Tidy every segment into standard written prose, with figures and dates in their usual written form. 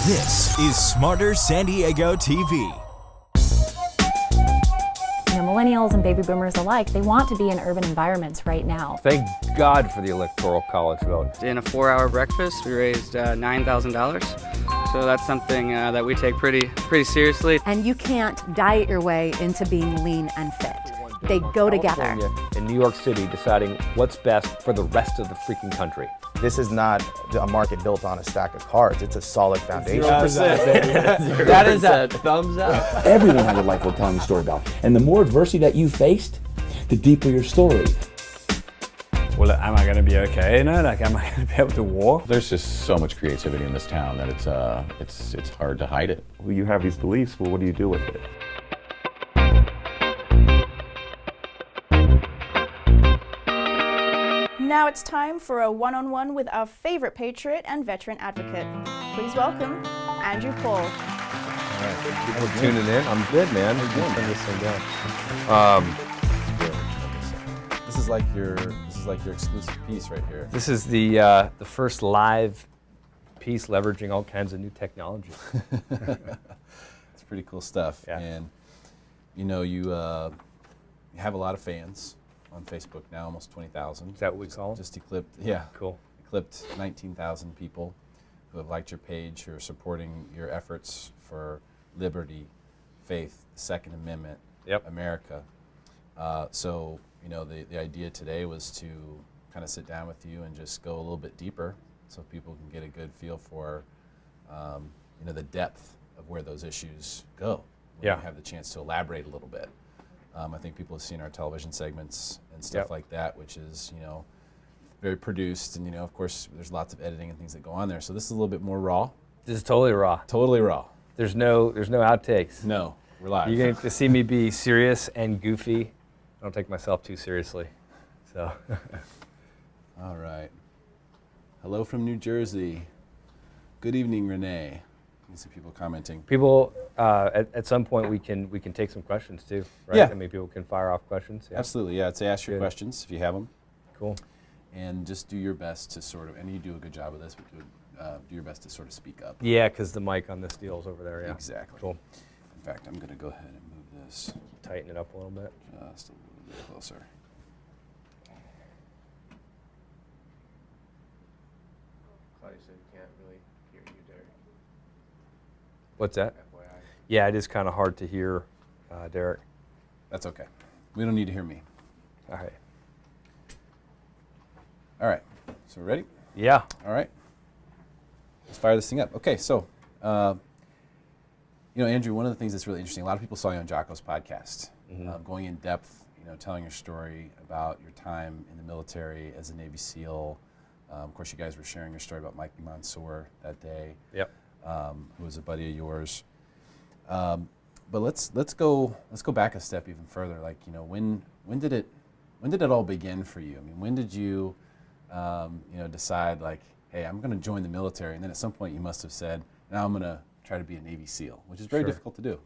This is Smarter San Diego TV. Millennials and baby boomers alike, they want to be in urban environments right now. Thank God for the Electoral College vote. In a 4-hour breakfast, we raised $9,000. So that's something that we take pretty seriously. And you can't diet your way into being lean and fit. They go together. In New York City, deciding what's best for the rest of the freaking country. This is not a market built on a stack of cards. It's a solid foundation. 0%. That is a thumbs up. Everyone has a life worth telling a story about. And the more adversity that you faced, the deeper your story. Well, am I going to be okay? You know, like, am I going to be able to walk? There's just so much creativity in this town that it's hard to hide it. Well, you have these beliefs, well, what do you do with it? Now it's time for a one-on-one with our favorite patriot and veteran advocate. Please welcome Andrew Paul. All right, people are tuning in. I'm good, man. We're going to turn this thing down. This is like your exclusive piece right here. This is the first live piece leveraging all kinds of new technology. It's pretty cool stuff. Yeah. And you know, you have a lot of fans on Facebook now, almost 20,000. Is that what we call them? Just eclipsed, yeah. Cool. Eclipsed 19,000 people who have liked your page, who are supporting your efforts for liberty, faith, the Second Amendment, America. So, you know, the idea today was to kind of sit down with you and just go a little bit deeper so people can get a good feel for, you know, the depth of where those issues go. When you have the chance to elaborate a little bit. I think people have seen our television segments and stuff like that, which is, you know, very produced, and, you know, of course, there's lots of editing and things that go on there. So this is a little bit more raw. This is totally raw. Totally raw. There's no outtakes. No, we're live. You're going to see me be serious and goofy. I don't take myself too seriously. So. All right. Hello from New Jersey. Good evening, Renee. Some people commenting. People, at some point we can take some questions too, right? Yeah. I mean, people can fire off questions. Yeah. Absolutely, yeah. I'd say ask your questions if you have them. Cool. And just do your best to sort of, and you do a good job of this, but do your best to sort of speak up. Yeah, because the mic on this deal is over there, yeah. Exactly. Cool. In fact, I'm going to go ahead and move this. Tighten it up a little bit. Just a little bit closer. Claudia said you can't really hear you, Derek. What's that? FYI. Yeah, it is kind of hard to hear, Derek. That's okay. We don't need to hear me. All right. All right. So we're ready? Yeah. All right. Let's fire this thing up. Okay, so, you know, Andrew, one of the things that's really interesting, a lot of people saw you on Jocko's podcast, going in depth, you know, telling your story about your time in the military as a Navy SEAL. Of course, you guys were sharing your story about Mike Mansour that day. Yep. Who was a buddy of yours. But let's go back a step even further. Like, you know, when did it all begin for you? I mean, when did you you know, decide like, hey, I'm going to join the military? And then at some point you must have said, now I'm going to try to be a Navy SEAL, which is very difficult to do.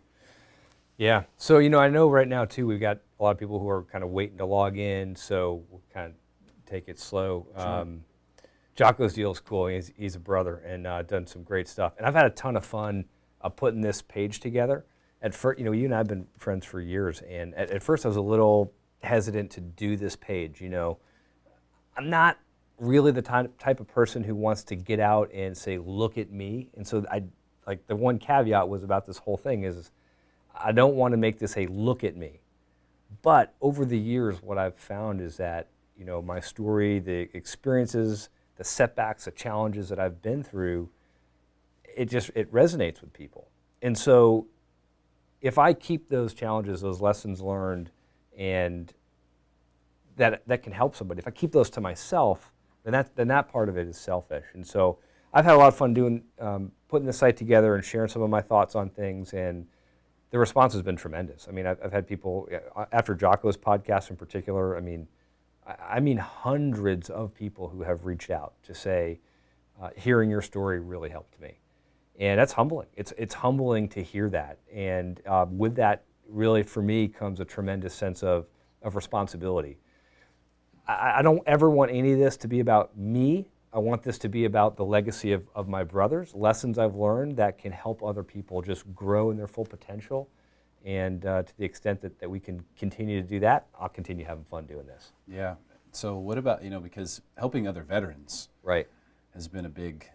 Yeah. So, you know, I know right now too, we've got a lot of people who are kind of waiting to log in, so we'll kind of take it slow. Sure. Jocko's deal is cool. He's a brother and done some great stuff. And I've had a ton of fun putting this page together. At first, you know, you and I have been friends for years, and at first I was a little hesitant to do this page. You know, I'm not really the type of person who wants to get out and say, look at me. And so like the one caveat was about this whole thing is I don't want to make this a look at me. But over the years, what I've found is that, you know, my story, the experiences, the setbacks, the challenges that I've been through, it resonates with people. And so if I keep those challenges, those lessons learned, and that can help somebody, if I keep those to myself, then that part of it is selfish. And so I've had a lot of fun doing, putting the site together and sharing some of my thoughts on things, and the response has been tremendous. I mean, I've had people, after Jocko's podcast in particular, I mean hundreds of people who have reached out to say, hearing your story really helped me. And that's humbling. It's humbling to hear that. And with that, really, for me, comes a tremendous sense of responsibility. I don't ever want any of this to be about me. I want this to be about the legacy of my brothers, lessons I've learned that can help other people just grow in their full potential. And to the extent that we can continue to do that, I'll continue having fun doing this. Yeah. So what about, because helping other veterans has been a big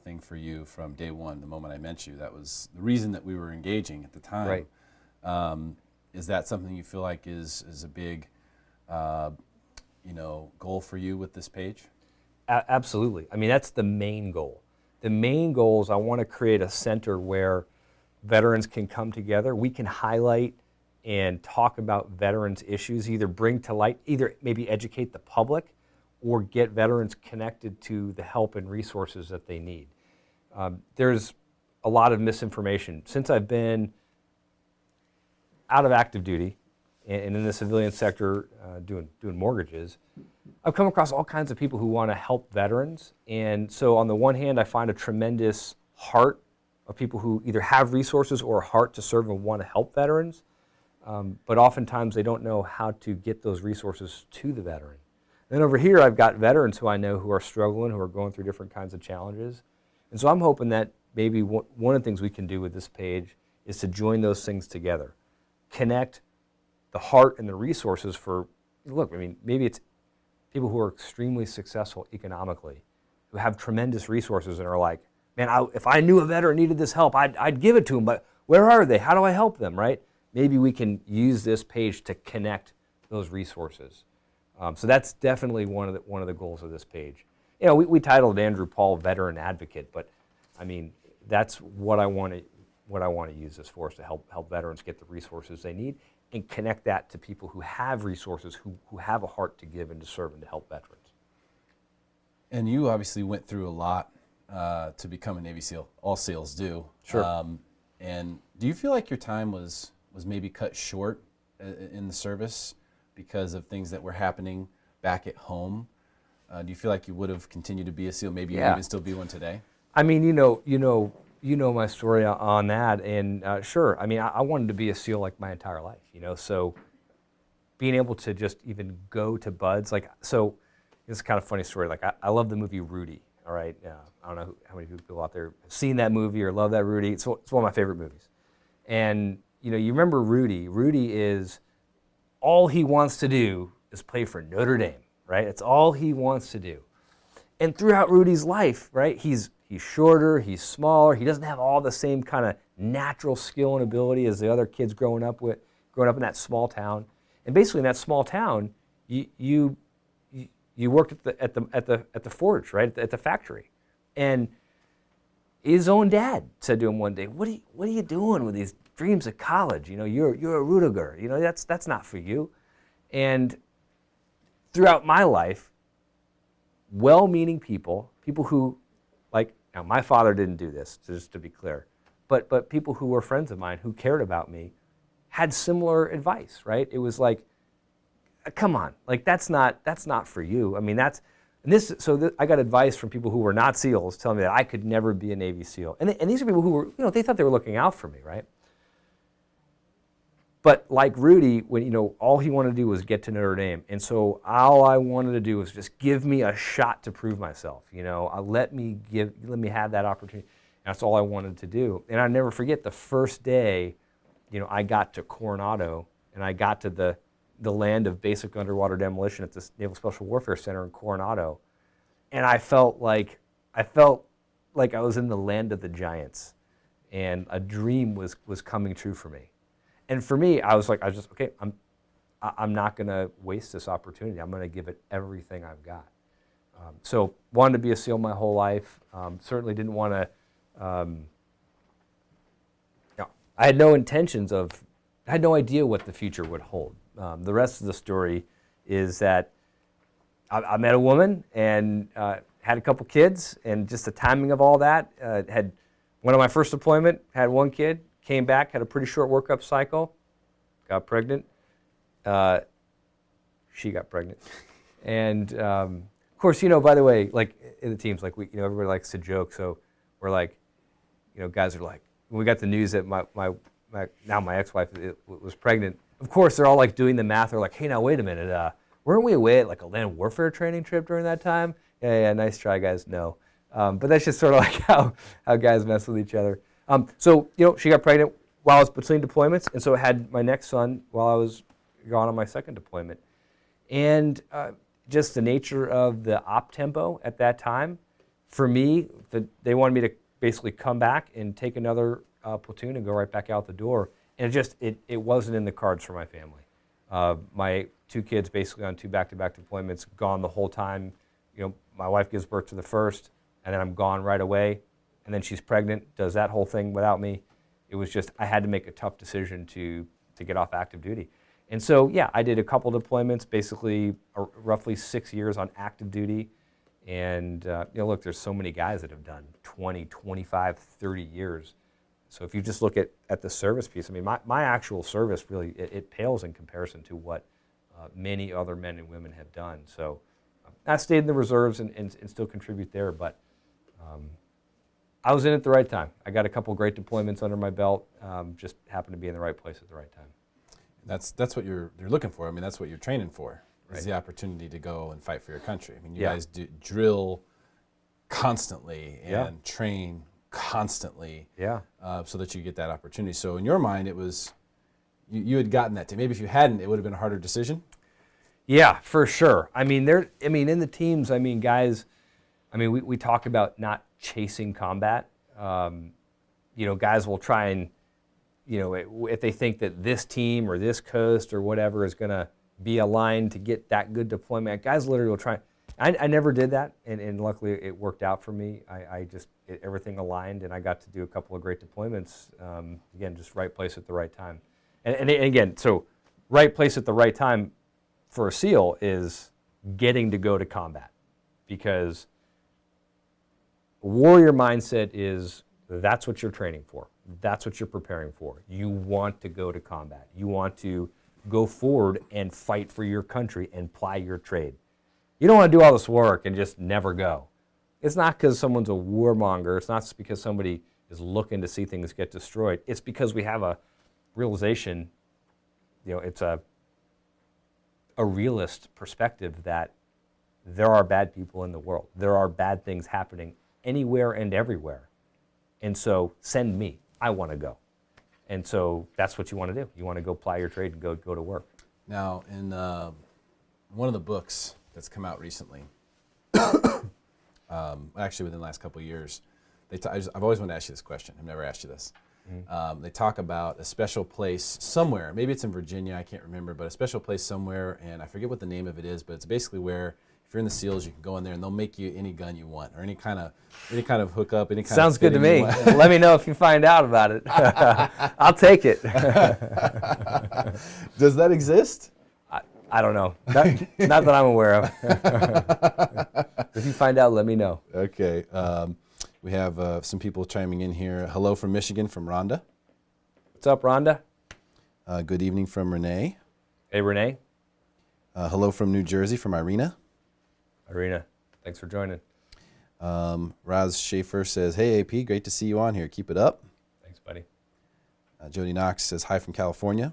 thing for you from day one, the moment I met you. That was the reason that we were engaging at the time. Right. Is that something you feel like is a big, goal for you with this page? Absolutely. I mean, that's the main goal. The main goal is I want to create a center where veterans can come together. We can highlight and talk about veterans' issues, either bring to light, either maybe educate the public or get veterans connected to the help and resources that they need. There's a lot of misinformation. Since I've been out of active duty and in the civilian sector doing mortgages, I've come across all kinds of people who want to help veterans. And so on the one hand, I find a tremendous heart of people who either have resources or a heart to serve and want to help veterans. But oftentimes they don't know how to get those resources to the veteran. Then over here, I've got veterans who I know who are struggling, who are going through different kinds of challenges. And so I'm hoping that maybe one of the things we can do with this page is to join those things together. Connect the heart and the resources for, look, I mean, maybe it's people who are extremely successful economically, who have tremendous resources and are like, man, if I knew a veteran needed this help, I'd give it to them, but where are they? How do I help them, right? Maybe we can use this page to connect those resources. So that's definitely one of the goals of this page. You know, we titled Andrew Paul Veteran Advocate, but I mean, that's what I want to use this for, is to help veterans get the resources they need and connect that to people who have resources, who have a heart to give and to serve and to help veterans. And you obviously went through a lot to become a Navy SEAL. All SEALs do. Sure. And do you feel like your time was maybe cut short in the service because of things that were happening back at home? Do you feel like you would have continued to be a SEAL, maybe even still be one today? I mean, you know my story on that, and sure. I mean, I wanted to be a SEAL like my entire life, So being able to just even go to BUD/S, like, so it's kind of a funny story. Like, I love the movie Rudy. All right, I don't know how many people out there have seen that movie or love that Rudy. It's one of my favorite movies. And you remember Rudy. Rudy is, all he wants to do is play for Notre Dame, right? It's all he wants to do. And throughout Rudy's life, right, he's shorter, he's smaller, he doesn't have all the same kind of natural skill and ability as the other kids growing up in that small town. And basically in that small town, you worked at the forge, right, at the factory. And his own dad said to him one day, what are you doing with these dreams of college? You're a Rudiger. That's not for you. And throughout my life, well-meaning people who, like, now my father didn't do this, just to be clear, but people who were friends of mine who cared about me had similar advice, right? It was like, come on, like, that's not for you. I mean, I got advice from people who were not SEALs telling me that I could never be a Navy SEAL. And these are people who were, they thought they were looking out for me, right? But like Rudy, when all he wanted to do was get to Notre Dame, and so all I wanted to do was just give me a shot to prove myself. Let me have that opportunity. And that's all I wanted to do. And I never forget the first day, I got to Coronado, and I got to the land of basic underwater demolition at the Naval Special Warfare Center in Coronado, and I felt like I was in the land of the giants, and a dream was coming true for me. And for me, I was just okay. I'm not going to waste this opportunity. I'm going to give it everything I've got. So wanted to be a SEAL my whole life. Certainly didn't want to. I had no intentions of. I had no idea what the future would hold. The rest of the story is that I met a woman and had a couple kids, and just the timing of all that, had one of my first deployment, had one kid, came back, had a pretty short workup cycle, got pregnant. She got pregnant. And of course, by the way, like in the teams, like everybody likes to joke, so we're like, guys are like, when we got the news that my ex-wife was pregnant, of course, they're all like doing the math. They're like, hey, now wait a minute. Weren't we away at like a land warfare training trip during that time? yeah, nice try, guys. No. But that's just sort of like how guys mess with each other. So, she got pregnant while I was between deployments, and so I had my next son while I was gone on my second deployment. And just the nature of the op tempo at that time, for me, they wanted me to basically come back and take another platoon and go right back out the door. And it wasn't in the cards for my family. My 2 kids basically on 2 back-to-back deployments, gone the whole time. My wife gives birth to the first, and then I'm gone right away. And then she's pregnant, does that whole thing without me. It was just, I had to make a tough decision to get off active duty. And so, yeah, I did a couple deployments, basically roughly 6 years on active duty. And, look, there's so many guys that have done 20, 25, 30 years. So if you just look at the service piece, I mean, my actual service really, it pales in comparison to what many other men and women have done. So I stayed in the reserves and still contribute there, but I was in at the right time. I got a couple great deployments under my belt, just happened to be in the right place at the right time. That's what you're looking for. I mean, that's what you're training for, Right. is the opportunity to go and fight for your country. I mean, you Yeah. guys drill constantly and Yeah. train constantly, Yeah. so that you get that opportunity. So in your mind, it was, you had gotten that. Maybe if you hadn't, it would have been a harder decision. Yeah, for sure. I mean, in the teams, guys, we talk about not chasing combat. Guys will try and, if they think that this team or this coast or whatever is going to be aligned to get that good deployment, guys literally will try. I never did that, and luckily it worked out for me. Everything aligned, and I got to do a couple of great deployments. Again, just right place at the right time. And again, so right place at the right time for a SEAL is getting to go to combat, because warrior mindset is that's what you're training for. That's what you're preparing for. You want to go to combat. You want to go forward and fight for your country and ply your trade. You don't want to do all this work and just never go. It's not because someone's a warmonger. It's not because somebody is looking to see things get destroyed. It's because we have a realization, it's a realist perspective that there are bad people in the world. There are bad things happening anywhere and everywhere. And so send me. I want to go. And so that's what you want to do. You want to go ply your trade and go to work. Now, in one of the books that's come out recently, actually within the last couple of years, I've always wanted to ask you this question. I've never asked you this. Mm-hmm. They talk about a special place somewhere. Maybe it's in Virginia. I can't remember, but a special place somewhere, and I forget what the name of it is. But it's basically where, if you're in the SEALs, you can go in there and they'll make you any gun you want, or any kind of hookup, any kind of. Sounds good to me. Let me know if you find out about it. I'll take it. Does that exist? I don't know. Not that I'm aware of. If you find out, let me know. Okay. We have some people chiming in here. Hello from Michigan, from Rhonda. What's up, Rhonda? Good evening from Renee. Hey, Renee. Hello from New Jersey, from Irina. Irina, thanks for joining. Raz Schaefer says, hey, AP, great to see you on here. Keep it up. Thanks, buddy. Jody Knox says, hi from California.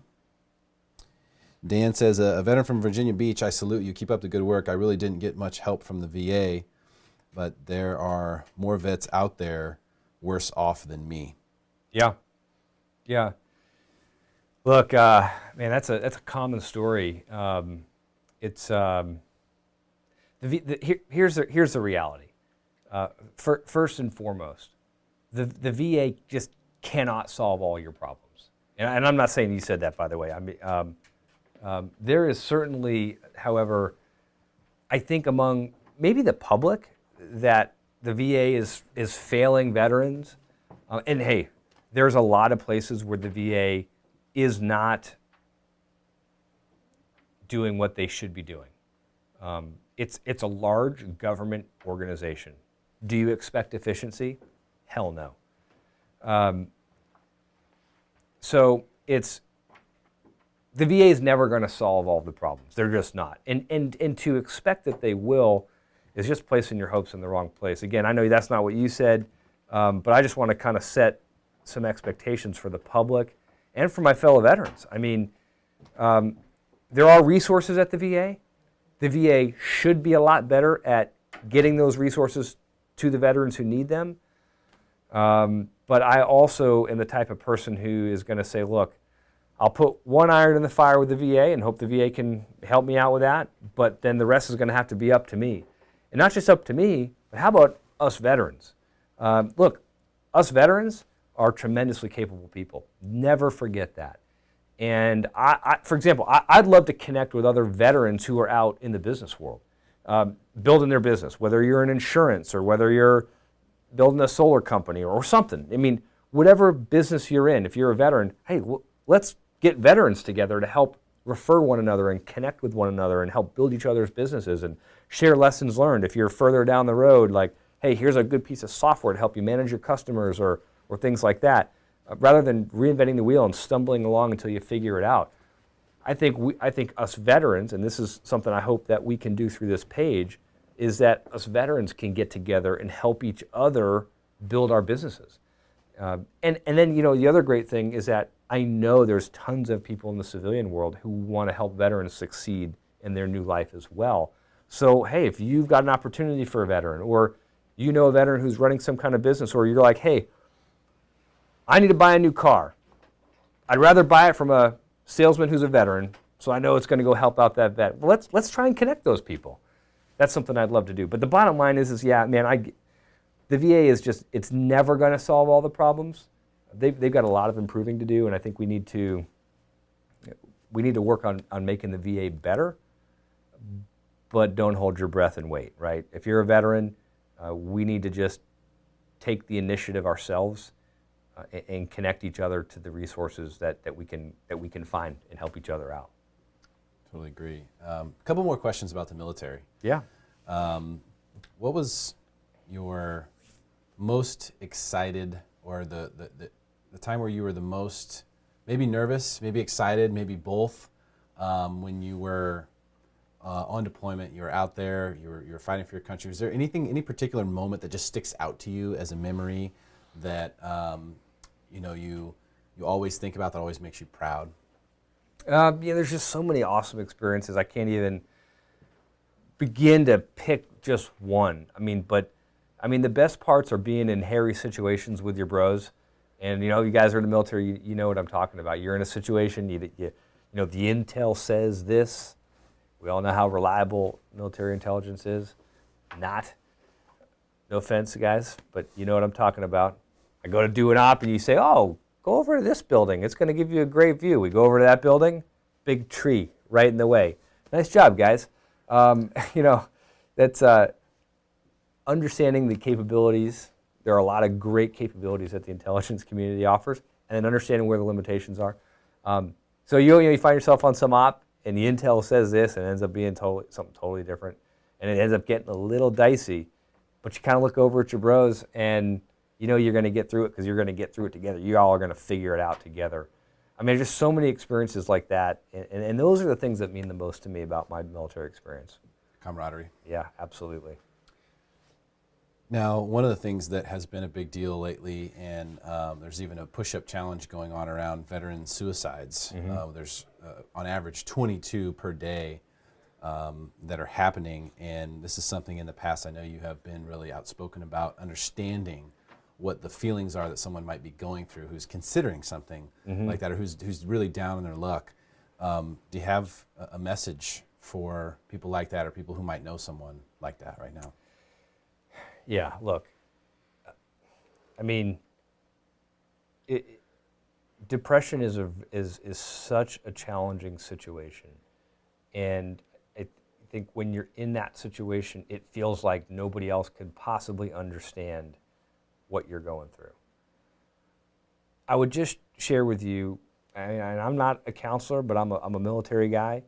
Dan says, a veteran from Virginia Beach, I salute you. Keep up the good work. I really didn't get much help from the VA, but there are more vets out there worse off than me. Yeah. Yeah. Look, man, that's a common story. Here's the reality. First and foremost, the VA just cannot solve all your problems. And I'm not saying you said that, by the way. There is certainly, however, I think among maybe the public, that the VA is failing veterans. And hey, there's a lot of places where the VA is not doing what they should be doing. It's a large government organization. Do you expect efficiency? Hell no. So the VA is never going to solve all the problems. They're just not. And to expect that they will is just placing your hopes in the wrong place. Again, I know that's not what you said, but I just want to kind of set some expectations for the public and for my fellow veterans. I mean, there are resources at the VA. The VA should be a lot better at getting those resources to the veterans who need them. But I also am the type of person who is going to say, look, I'll put one iron in the fire with the VA and hope the VA can help me out with that, but then the rest is going to have to be up to me. And not just up to me, but how about us veterans? Look, us veterans are tremendously capable people. Never forget that. And for example, I'd love to connect with other veterans who are out in the business world, building their business, whether you're in insurance or whether you're building a solar company or something. I mean, whatever business you're in, if you're a veteran, hey, let's get veterans together to help refer one another and connect with one another and help build each other's businesses and share lessons learned. If you're further down the road, like, hey, here's a good piece of software to help you manage your customers or things like that, rather than reinventing the wheel and stumbling along until you figure it out. I think us veterans, and this is something I hope that we can do through this page, is that us veterans can get together and help each other build our businesses. And then, you know, the other great thing is that I know there's tons of people in the civilian world who want to help veterans succeed in their new life as well. So, hey, if you've got an opportunity for a veteran, or you know a veteran who's running some kind of business, or you're like, hey, I need to buy a new car. I'd rather buy it from a salesman who's a veteran, so I know it's going to go help out that vet. Well, let's try and connect those people. That's something I'd love to do. But the bottom line is yeah, man, the VA is just, it's never going to solve all the problems. They've got a lot of improving to do, and I think we need to work on making the VA better, but don't hold your breath and wait, right? If you're a veteran, we need to just take the initiative ourselves and connect each other to the resources that we can find and help each other out. Totally agree. A couple more questions about the military. Yeah. What was your most excited, or the time where you were the most maybe nervous, maybe excited, maybe both, when you were on deployment, you were out there, you were fighting for your country? Was there any particular moment that just sticks out to you as a memory that you always think about, that always makes you proud? Yeah, there's just so many awesome experiences. I can't even begin to pick just one. The best parts are being in hairy situations with your bros. And you guys are in the military, you know what I'm talking about. You're in a situation, the intel says this. We all know how reliable military intelligence is. Not. No offense, guys, but you know what I'm talking about. I go to do an op and you say, oh, go over to this building. It's going to give you a great view. We go over to that building, big tree right in the way. Nice job, guys. That's understanding the capabilities. There are a lot of great capabilities that the intelligence community offers, and then understanding where the limitations are. So you find yourself on some op, and the intel says this, and it ends up being something totally different, and it ends up getting a little dicey. But you kind of look over at your bros, and you know you're going to get through it because you're going to get through it together. You all are going to figure it out together. There's just so many experiences like that, and those are the things that mean the most to me about my military experience. Camaraderie. Yeah, absolutely. Now, one of the things that has been a big deal lately, and there's even a push-up challenge going on around veteran suicides. Mm-hmm. There's on average 22 per day that are happening, and this is something in the past I know you have been really outspoken about, understanding what the feelings are that someone might be going through who's considering something Mm-hmm. like that, or who's really down in their luck. Do you have a message for people like that, or people who might know someone like that right now? Yeah, look, depression is such a challenging situation, and I think when you're in that situation, it feels like nobody else could possibly understand what you're going through. I would just share with you, and I'm not a counselor, but I'm a military guy.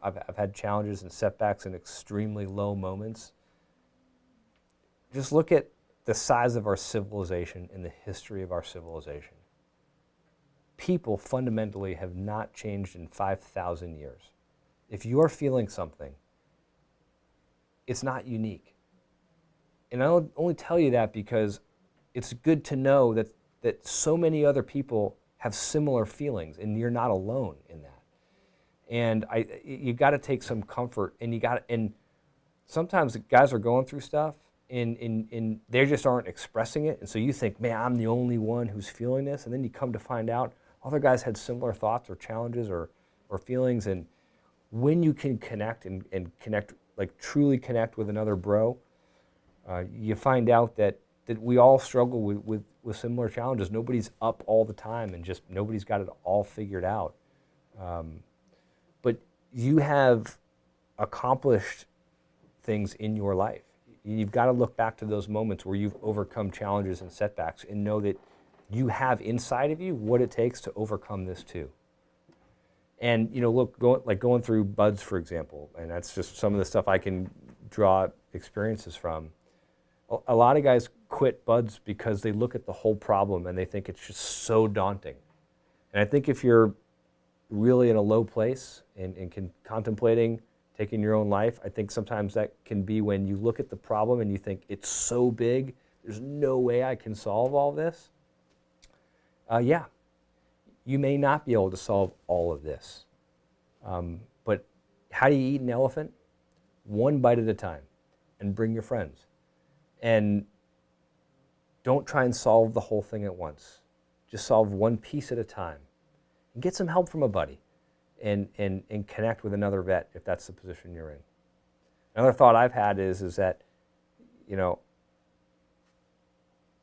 I've had challenges and setbacks in extremely low moments. Just look at the size of our civilization and the history of our civilization. People fundamentally have not changed in 5,000 years. If you're feeling something, it's not unique. And I'll only tell you that because it's good to know that so many other people have similar feelings, and you're not alone in that. And you got to take some comfort, and sometimes the guys are going through stuff and they just aren't expressing it. And so you think, man, I'm the only one who's feeling this. And then you come to find out other guys had similar thoughts or challenges or feelings. And when you can connect and connect, like truly connect with another bro, you find out that we all struggle with similar challenges. Nobody's up all the time and just nobody's got it all figured out. But you have accomplished things in your life. You've got to look back to those moments where you've overcome challenges and setbacks and know that you have inside of you what it takes to overcome this too. And look, going through BUD/S, for example, and that's just some of the stuff I can draw experiences from. A lot of guys quit BUD/S because they look at the whole problem and they think it's just so daunting. And I think if you're really in a low place and contemplating taking your own life, I think sometimes that can be when you look at the problem and you think it's so big, there's no way I can solve all this. Yeah, you may not be able to solve all of this. But how do you eat an elephant? One bite at a time, and bring your friends. And don't try and solve the whole thing at once. Just solve one piece at a time. And get some help from a buddy and connect with another vet if that's the position you're in. Another thought I've had is that,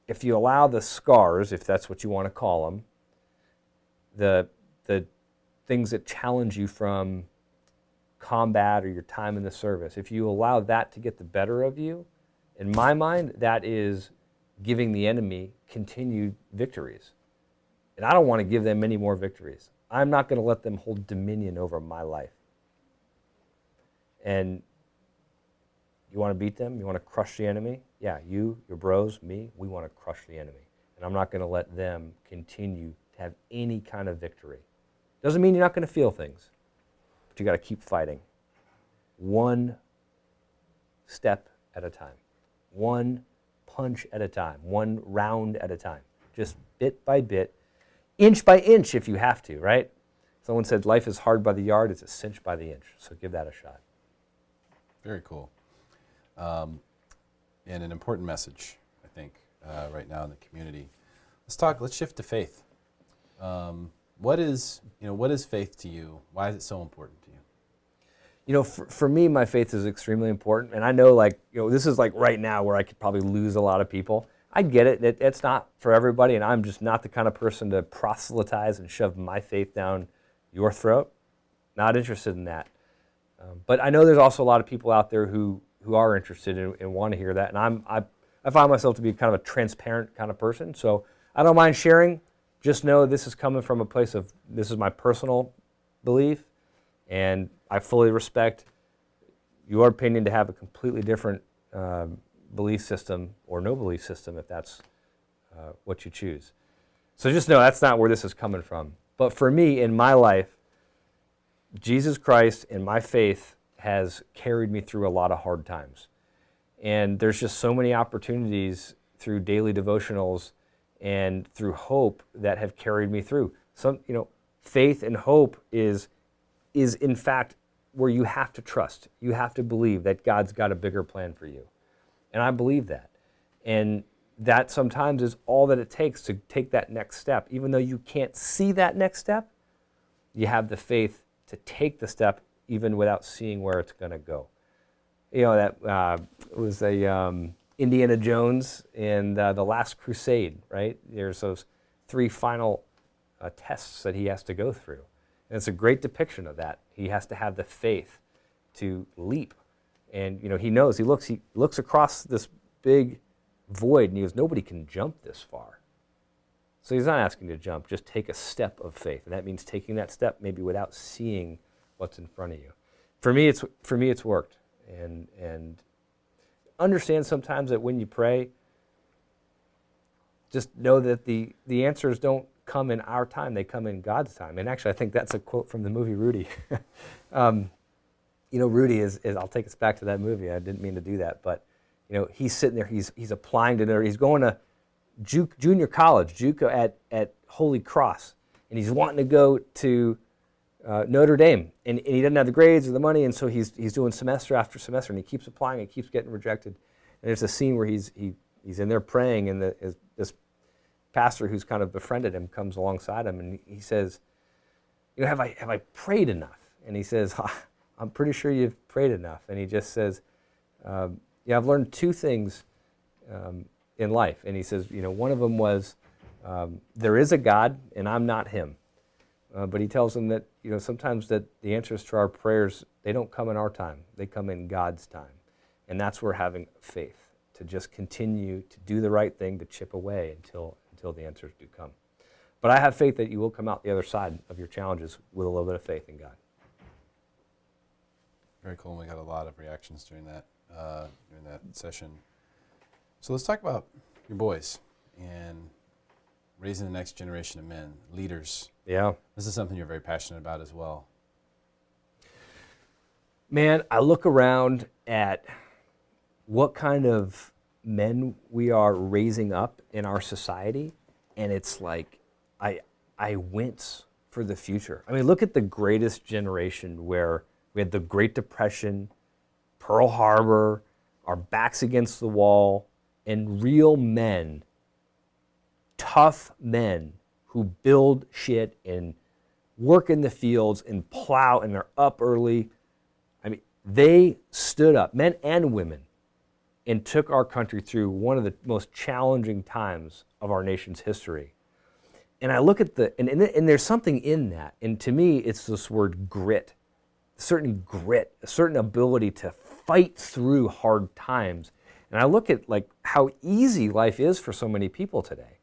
if you allow the scars, if that's what you want to call them, the things that challenge you from combat or your time in the service, if you allow that to get the better of you, in my mind, that is giving the enemy continued victories. And I don't want to give them any more victories. I'm not going to let them hold dominion over my life. And you want to beat them? You want to crush the enemy? Yeah, you, your bros, me, we want to crush the enemy. And I'm not going to let them continue to have any kind of victory. Doesn't mean you're not going to feel things, but you got to keep fighting. One step at a time. One punch at a time. One round at a time. Just bit by bit, inch by inch if you have to, right? Someone said life is hard by the yard, it's a cinch by the inch. So give that a shot. Very cool. And an important message, I think, right now in the community. Let's shift to faith. What is faith to you? Why is it so important to you? For me, my faith is extremely important. And I know, this is like right now where I could probably lose a lot of people. I get it. It's not for everybody, and I'm just not the kind of person to proselytize and shove my faith down your throat. Not interested in that. But I know there's also a lot of people out there who are interested and want to hear that. And I find myself to be kind of a transparent kind of person. So I don't mind sharing. Just know this is coming from a place of, this is my personal belief. And I fully respect your opinion to have a completely different belief system or no belief system if that's what you choose. So just know that's not where this is coming from. But for me, in my life, Jesus Christ and my faith has carried me through a lot of hard times. And there's just so many opportunities through daily devotionals and through hope that have carried me through. Faith and hope is in fact where you have to trust. You have to believe that God's got a bigger plan for you. And I believe that. And that sometimes is all that it takes to take that next step. Even though you can't see that next step, you have the faith to take the step even without seeing where it's going to go. That was Indiana Jones and the Last Crusade, right? There's those 3 final tests that he has to go through. And it's a great depiction of that. He has to have the faith to leap. And he knows, he looks across this big void and he goes, nobody can jump this far. So he's not asking you to jump, just take a step of faith. And that means taking that step maybe without seeing what's in front of you. For me, it's worked. And understand sometimes that when you pray, just know that the answers don't come in our time, they come in God's time. And actually, I think that's a quote from the movie Rudy. Rudy is, I'll take us back to that movie. I didn't mean to do that, but he's sitting there, he's applying to, he's going to junior college, JUCO at Holy Cross, and he's wanting to go to Notre Dame, and he doesn't have the grades or the money, and so he's doing semester after semester, and he keeps applying and keeps getting rejected. And there's a scene where he's in there praying, and this pastor who's kind of befriended him comes alongside him, and he says, have I prayed enough? And he says, I'm pretty sure you've prayed enough. And he just says, I've learned two things in life. And he says, one of them was, there is a God, and I'm not him. But he tells them that, sometimes that the answers to our prayers, they don't come in our time. They come in God's time. And that's where having faith, to just continue to do the right thing, to chip away until the answers do come. But I have faith that you will come out the other side of your challenges with a little bit of faith in God. Very cool. We got a lot of reactions during that session. So let's talk about your boys and raising the next generation of men, leaders. Yeah. This is something you're very passionate about as well. Man, I look around at what kind of men we are raising up in our society, and it's like I wince for the future. I mean, look at the greatest generation where we had the Great Depression, Pearl Harbor, our backs against the wall, and real men, tough men who build shit and work in the fields and plow, and they're up early. I mean, they stood up, men and women, and took our country through one of the most challenging times of our nation's history. And I look at and there's something in that. And to me, it's this word grit, a certain ability to fight through hard times. And I look at like how easy life is for so many people today.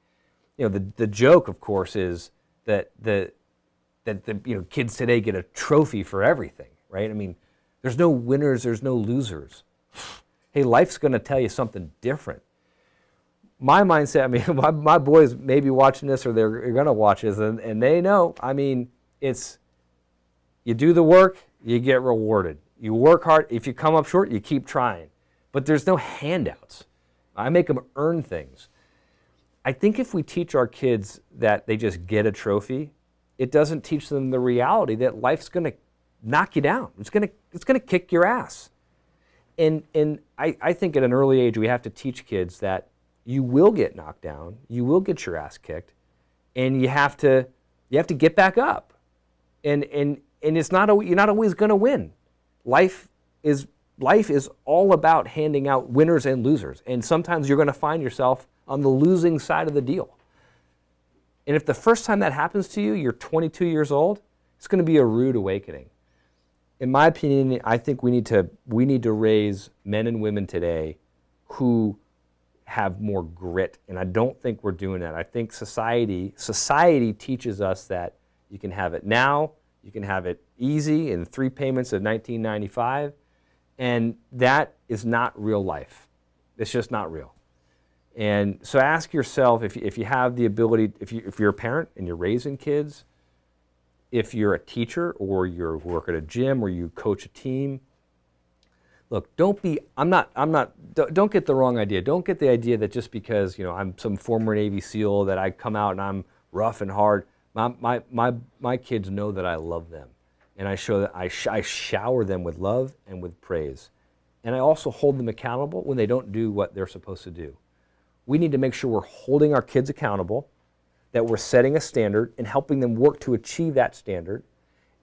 The joke, of course, is that the kids today get a trophy for everything, right? I mean, there's no winners, there's no losers. Hey, life's going to tell you something different. My mindset, I mean, my boys may be watching this, or they're going to watch this, and they know, I mean, it's, you do the work, you get rewarded. You work hard. If you come up short, you keep trying. But there's no handouts. I make them earn things. I think if we teach our kids that they just get a trophy, it doesn't teach them the reality that life's going to knock you down. It's going to kick your ass. And I think at an early age we have to teach kids that you will get knocked down, you will get your ass kicked, and you have to get back up. And it's not, you're not always going to win. Life is all about handing out winners and losers. And sometimes you're going to find yourself on the losing side of the deal. And if the first time that happens to you, you're 22 years old, it's going to be a rude awakening. In my opinion, I think we need to raise men and women today who have more grit, and I don't think we're doing that. I think society teaches us that you can have it now, you can have it easy in 3 payments of $19.95, and that is not real life. It's just not real. And so ask yourself, if you have the ability, if you're a parent and you're raising kids, if you're a teacher or you work at a gym or you coach a team, look, don't get the wrong idea. Don't get the idea that just because I'm some former Navy SEAL that I come out and I'm rough and hard. My kids know that I love them, and I show that I shower them with love and with praise, and I also hold them accountable when they don't do what they're supposed to do. We need to make sure we're holding our kids accountable, that we're setting a standard and helping them work to achieve that standard,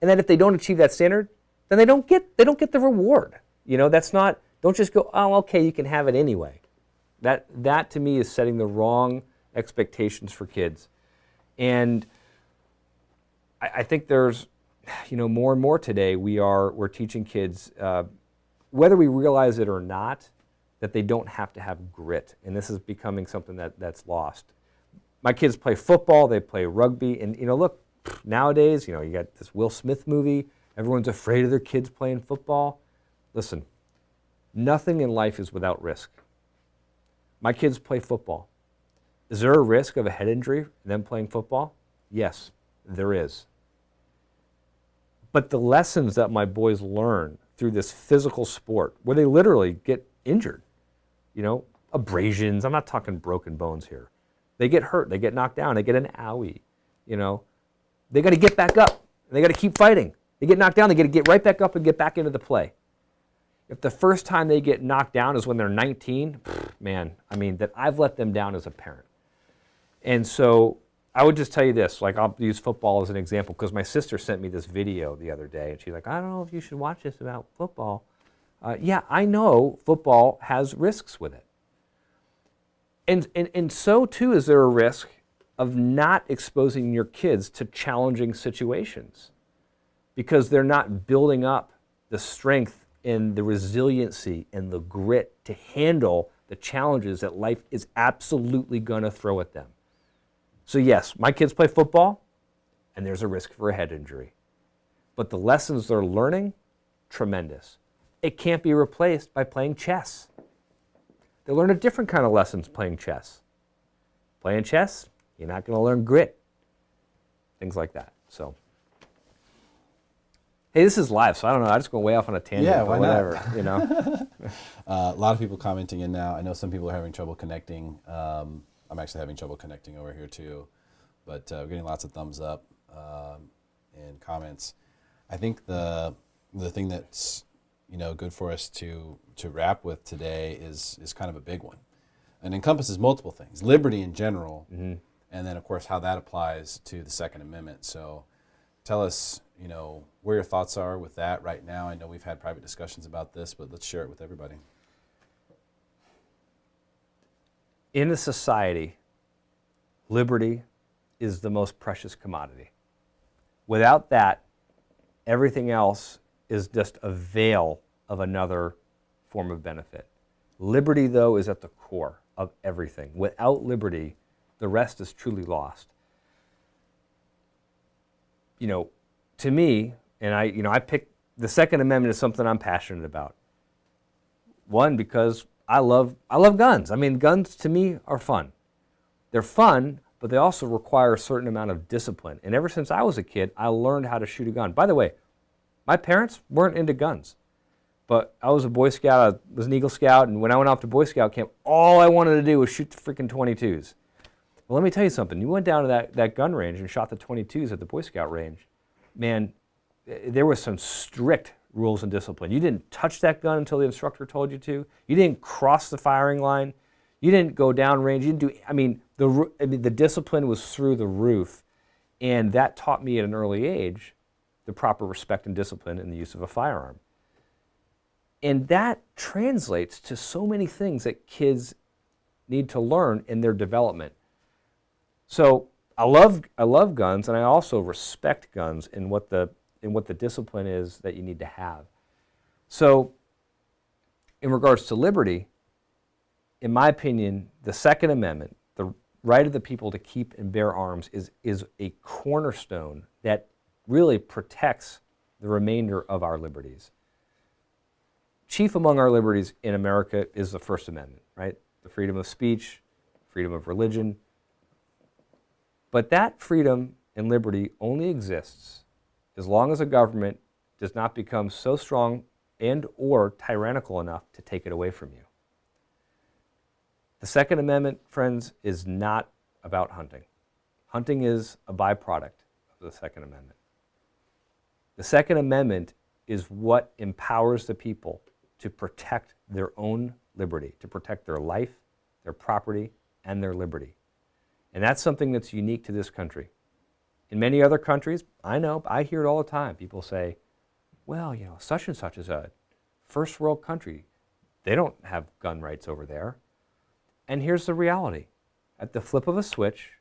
and that if they don't achieve that standard, then they don't get the reward. That's not, don't just go, oh, okay, you can have it anyway. That to me is setting the wrong expectations for kids. And I think there's, more and more today we're teaching kids, whether we realize it or not, that they don't have to have grit. And this is becoming something that's lost. My kids play football, they play rugby, and look, nowadays, you got this Will Smith movie, everyone's afraid of their kids playing football. Listen, nothing in life is without risk. My kids play football. Is there a risk of a head injury in them playing football? Yes, there is. But the lessons that my boys learn through this physical sport, where they literally get injured, abrasions, I'm not talking broken bones here. They get hurt, they get knocked down, they get an owie, they got to get back up And they got to keep fighting. They get knocked down, they got to get right back up and get back into the play. If the first time they get knocked down is when they're 19, man, I mean, that I've let them down as a parent. And so I would just tell you this, like I'll use football as an example because my sister sent me this video the other day and she's like, I don't know if you should watch this about football. Yeah, I know football has risks with it. And so too is there a risk of not exposing your kids to challenging situations because they're not building up the strength and the resiliency and the grit to handle the challenges that life is absolutely going to throw at them. So yes, my kids play football, and there's a risk for a head injury. But the lessons they're learning, tremendous. It can't be replaced by playing chess. They learn a different kind of lessons playing chess. Playing chess, you're not going to learn grit. Things like that. So, hey, this is live, so I don't know. I just go way off on a tangent. Yeah, or whatever, you know. A lot of people commenting in now. I know some people are having trouble connecting. I'm actually having trouble connecting over here too, but we're getting lots of thumbs up and comments. I think the thing that's good for us to wrap with today is kind of a big one, and encompasses multiple things: liberty in general, and then of course how that applies to the Second Amendment. So, tell us, where your thoughts are with that right now. I know we've had private discussions about this, but let's share it with everybody. In a society, liberty is the most precious commodity. Without that, everything else is just a veil of another form of benefit. Liberty, though, is at the core of everything. Without liberty, the rest is truly lost. To me, and I pick the Second Amendment is something I'm passionate about. One, because I love guns. I mean, guns to me are fun. They're fun, but they also require a certain amount of discipline. And ever since I was a kid, I learned how to shoot a gun. By the way, my parents weren't into guns, but I was a Boy Scout, I was an Eagle Scout, and when I went off to Boy Scout camp, all I wanted to do was shoot the freaking 22s. Well, let me tell you something. You went down to that gun range and shot the 22s at the Boy Scout range. Man, there was some strict rules and discipline. You didn't touch that gun until the instructor told you to. You didn't cross the firing line. You didn't go down range. You didn't do. The discipline was through the roof, and that taught me at an early age the proper respect and discipline in the use of a firearm. And that translates to so many things that kids need to learn in their development. So I love guns, and I also respect guns in what the discipline is that you need to have. So in regards to liberty, in my opinion, the Second Amendment, the right of the people to keep and bear arms, is a cornerstone that really protects the remainder of our liberties. Chief among our liberties in America is the First Amendment, right? The freedom of speech, freedom of religion. But that freedom and liberty only exists as long as a government does not become so strong and or tyrannical enough to take it away from you. The Second Amendment, friends, is not about hunting. Hunting is a byproduct of the Second Amendment. The Second Amendment is what empowers the people to protect their own liberty, to protect their life, their property, and their liberty. And that's something that's unique to this country. In many other countries, I hear it all the time. People say, well, such and such is a first world country. They don't have gun rights over there. And here's the reality. At the flip of a switch,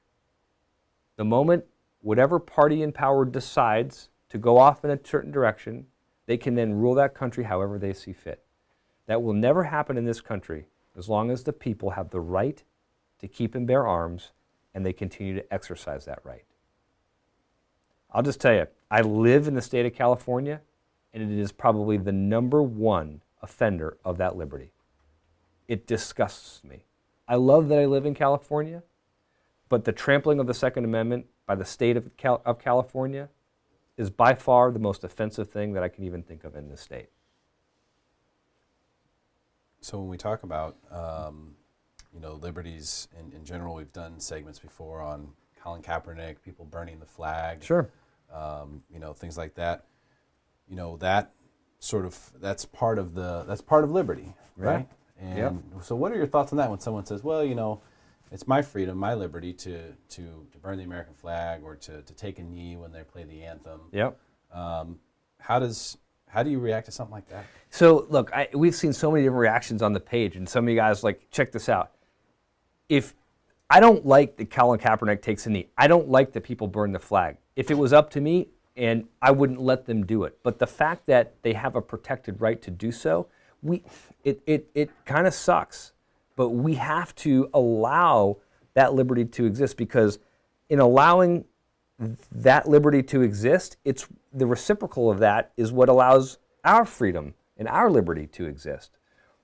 the moment whatever party in power decides to go off in a certain direction, they can then rule that country however they see fit. That will never happen in this country as long as the people have the right to keep and bear arms and they continue to exercise that right. I'll just tell you, I live in the state of California, and it is probably the #1 offender of that liberty. It disgusts me. I love that I live in California, but the trampling of the Second Amendment by the state of California is by far the most offensive thing that I can even think of in this state. So when we talk about liberties in general, we've done segments before on Colin Kaepernick, people burning the flag. Sure. things like that. That sort of that's part of liberty, right? And so, what are your thoughts on that when someone says, "Well, it's my freedom, my liberty to burn the American flag or to take a knee when they play the anthem"? Yep. How do you react to something like that? So look, we've seen so many different reactions on the page, and some of you guys check this out. If I don't like that Colin Kaepernick takes a knee, I don't like that people burn the flag. If it was up to me, and I wouldn't let them do it. But the fact that they have a protected right to do so, it kind of sucks. But we have to allow that liberty to exist, because in allowing that liberty to exist, it's the reciprocal of that is what allows our freedom and our liberty to exist.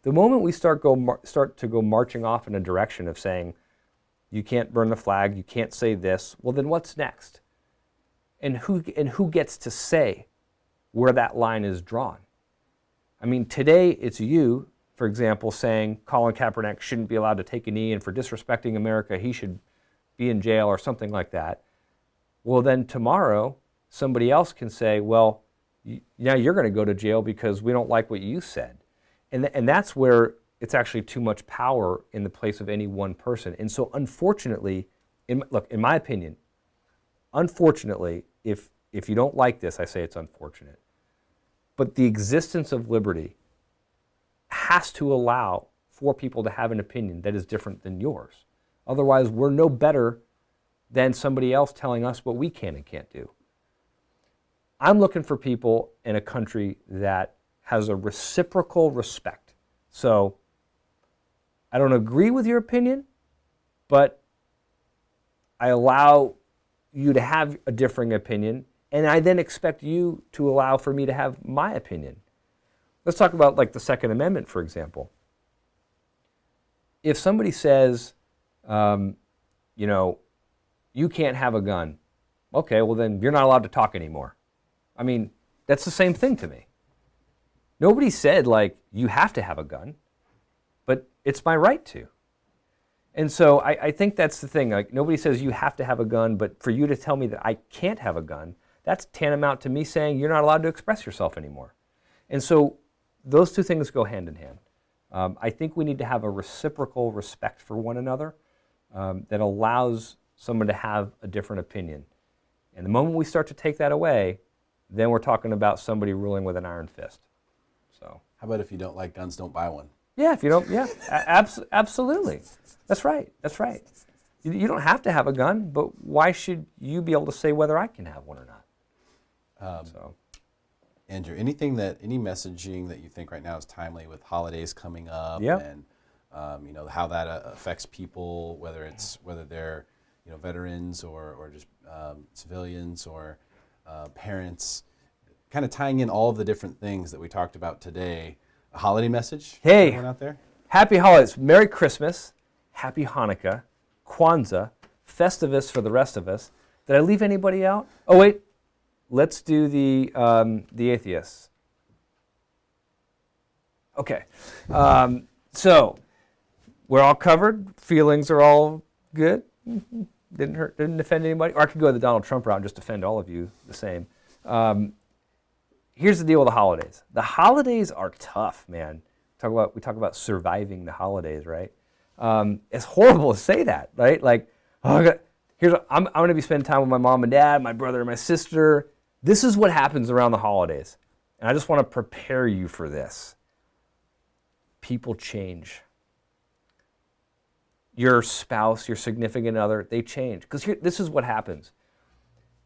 The moment we start to go marching off in a direction of saying, you can't burn the flag, you can't say this, well then what's next? And who gets to say where that line is drawn? I mean, today it's you, for example, saying Colin Kaepernick shouldn't be allowed to take a knee, and for disrespecting America, he should be in jail or something like that. Well, then tomorrow, somebody else can say, well, now you're going to go to jail because we don't like what you said. And that's where it's actually too much power in the place of any one person. And so unfortunately, in my opinion, unfortunately, if you don't like this, I say it's unfortunate. But the existence of liberty has to allow for people to have an opinion that is different than yours. Otherwise, we're no better than somebody else telling us what we can and can't do. I'm looking for people in a country that has a reciprocal respect. So I don't agree with your opinion, but I allow you to have a differing opinion, and I then expect you to allow for me to have my opinion. Let's talk about the Second Amendment, for example. If somebody says, you can't have a gun, okay, well then you're not allowed to talk anymore. I mean, that's the same thing to me. Nobody said you have to have a gun, but it's my right to. And so I think that's the thing. Nobody says you have to have a gun, but for you to tell me that I can't have a gun, that's tantamount to me saying you're not allowed to express yourself anymore. And so those two things go hand in hand. I think we need to have a reciprocal respect for one another that allows someone to have a different opinion. And the moment we start to take that away, then we're talking about somebody ruling with an iron fist. So, how about if you don't like guns, don't buy one? Yeah, if you don't, absolutely. That's right. That's right. You don't have to have a gun, but why should you be able to say whether I can have one or not? Andrew, any messaging that you think right now is timely with holidays coming up, and how that affects people, whether they're veterans or just civilians or parents, kind of tying in all of the different things that we talked about today. A holiday message? Hey, everyone out there? Happy holidays. Merry Christmas, Happy Hanukkah, Kwanzaa, Festivus for the rest of us. Did I leave anybody out? Oh, wait. Let's do the atheists. Okay. So we're all covered. Feelings are all good. Didn't hurt, didn't offend anybody. Or I could go the Donald Trump route and just offend all of you the same. Here's the deal with the holidays. The holidays are tough, man. We talk about surviving the holidays, right? It's horrible to say that, right? I'm going to be spending time with my mom and dad, my brother and my sister. This is what happens around the holidays. And I just want to prepare you for this. People change. Your spouse, your significant other, they change. Because this is what happens.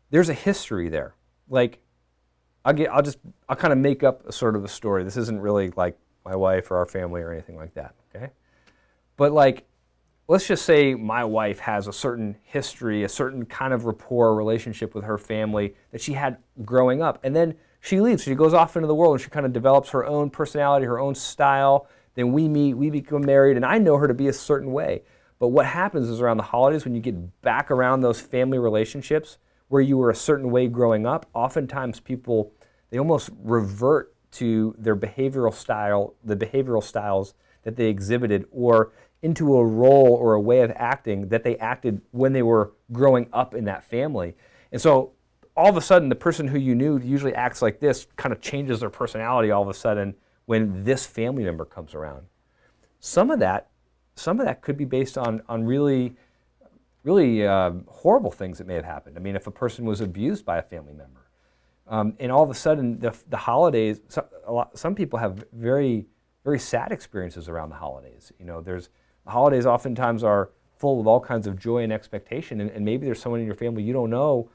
There's a history there. I'll kind of make up a sort of a story. This isn't really like my wife or our family or anything like that, okay? But let's just say my wife has a certain history, a certain kind of rapport, relationship with her family that she had growing up. And then she leaves, she goes off into the world and she kind of develops her own personality, her own style. Then we meet, we become married, and I know her to be a certain way. But what happens is around the holidays, when you get back around those family relationships where you were a certain way growing up, oftentimes people, they almost revert to their behavioral style, the behavioral styles that they exhibited, or into a role or a way of acting that they acted when they were growing up in that family. And so all of a sudden, the person who you knew usually acts like this kind of changes their personality all of a sudden when this family member comes around. Some of that could be based on really horrible things that may have happened. I mean, if a person was abused by a family member, and all of a sudden the holidays, some people have very, very sad experiences around the holidays. You know, the holidays oftentimes are full of all kinds of joy and expectation, and maybe there's someone in your family you don't know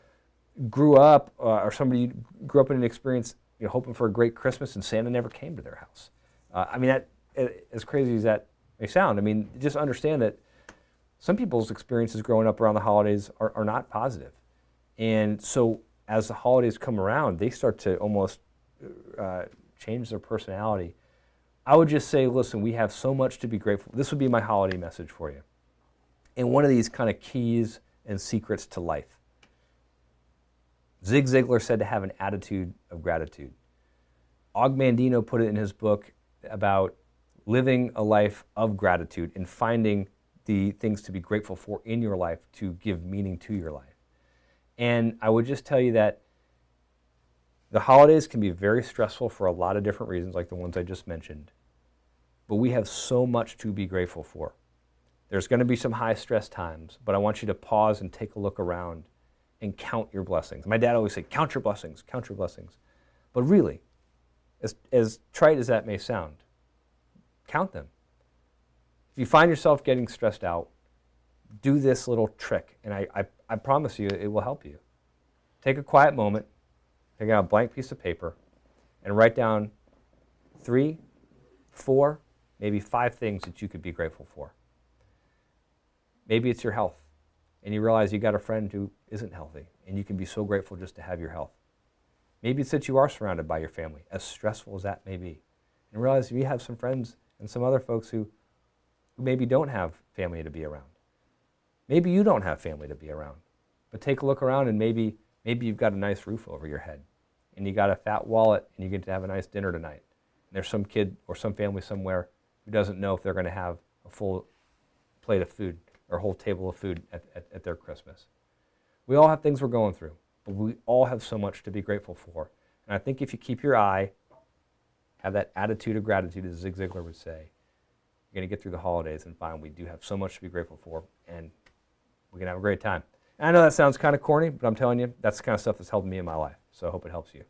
grew up, or somebody grew up in an experience, you know, hoping for a great Christmas, and Santa never came to their house. I mean, that, as crazy as that may sound, I mean, just understand that some people's experiences growing up around the holidays are not positive. And so as the holidays come around, they start to almost change their personality. I would just say, listen, we have so much to be grateful. This would be my holiday message for you. And one of these kind of keys and secrets to life. Zig Ziglar said to have an attitude of gratitude. Og Mandino put it in his book about living a life of gratitude and finding the things to be grateful for in your life to give meaning to your life. And I would just tell you that the holidays can be very stressful for a lot of different reasons, like the ones I just mentioned. But we have so much to be grateful for. There's going to be some high stress times, but I want you to pause and take a look around and count your blessings. My dad always said, count your blessings, count your blessings. But really, as trite as that may sound, count them. If you find yourself getting stressed out, do this little trick, and I promise you it will help you. Take a quiet moment, take out a blank piece of paper, and write down 3, 4, maybe 5 things that you could be grateful for. Maybe it's your health, and you realize you got a friend who isn't healthy, and you can be so grateful just to have your health. Maybe it's that you are surrounded by your family, as stressful as that may be, and realize you have some friends and some other folks who maybe don't have family to be around. Maybe you don't have family to be around, but take a look around and maybe you've got a nice roof over your head, and you got a fat wallet, and you get to have a nice dinner tonight. And there's some kid or some family somewhere who doesn't know if they're going to have a full plate of food or a whole table of food at their Christmas. We all have things we're going through, but we all have so much to be grateful for. And I think if you keep your eye, have that attitude of gratitude, as Zig Ziglar would say, you're going to get through the holidays and find we do have so much to be grateful for, and we're going to have a great time. And I know that sounds kind of corny, but I'm telling you, that's the kind of stuff that's helped me in my life. So I hope it helps you.